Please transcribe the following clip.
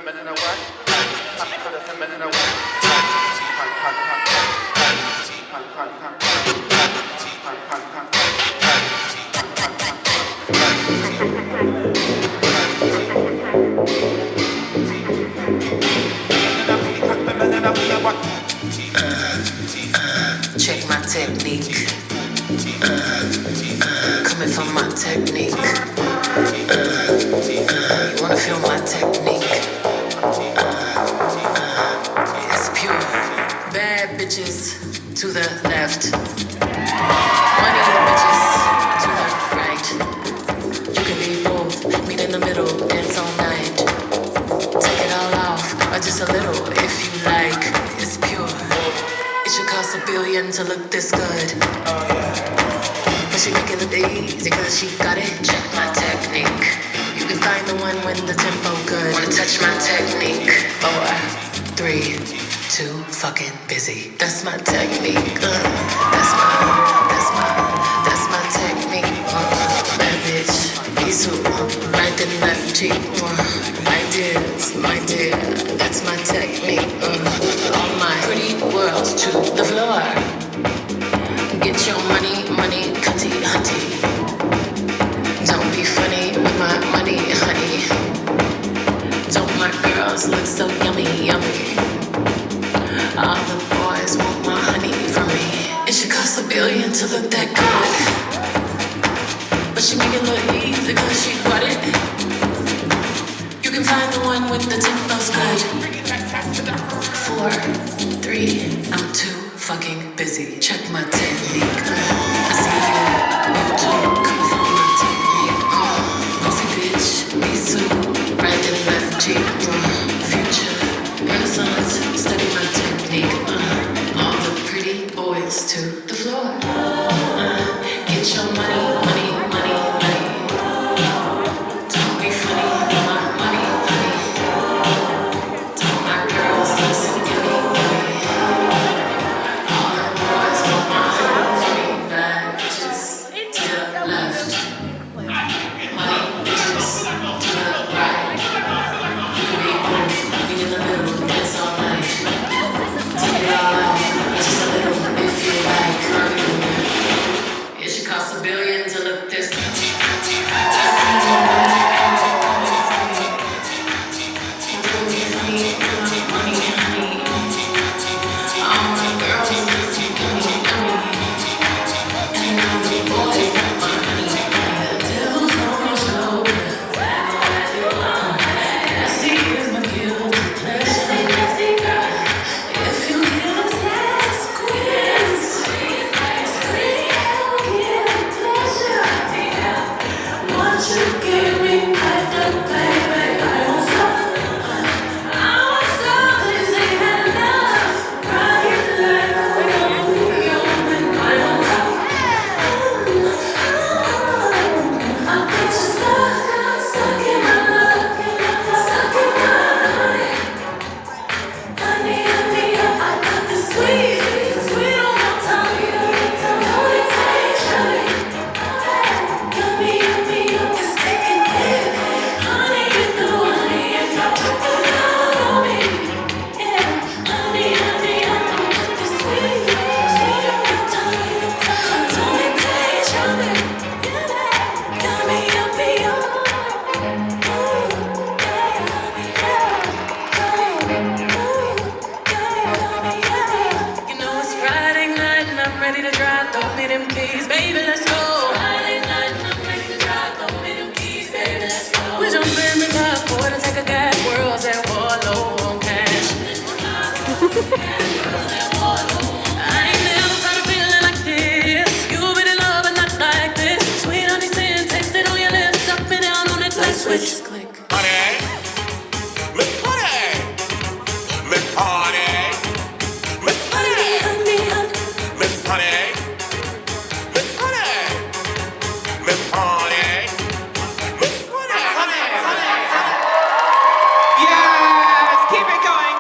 Check my technique. Coming from my technique. You wanna feel my technique? It's pure. Bad bitches to the left. Money bitches to the right. You can be both. Meet in the middle. Dance all night. Take it all off, or just a little if you like. It's pure. It should cost $1 billion to look this good. But she make it look easy cause she got it. Check my technique. You can find the one when the tempo good. Wanna touch my technique? 4, 3, 2, fucking busy. That's my technique. That's my technique. Bad bitch, me too. Right and left cheek. My dear, that's my technique. All my pretty worlds to the floor. Get your money, cutty, hunty. Don't be funny with my money, honey. Don't my girls look so yummy? All the boys want my honey from me. It should cost $1 billion to look that good. But she make it look easy cause she got it. You can find the one with the tempo's good. 4, 3, I'm too fucking busy. Check my technique. I see you too. Come from my technique. Bossy bitch, me too. Right and left cheek. Future, Renaissance, study my technique. All the pretty boys to the floor. Get your money. Don't be funny with my money, honey. Don't my girls look so yummy? All the boys want my honey from me. Bad bitches to the left. Money bitches to the right. You can be both, meet in the middle, dance all night. Take it all out, just a little if you like. It should cost $1 billion to look this. Don't be funny.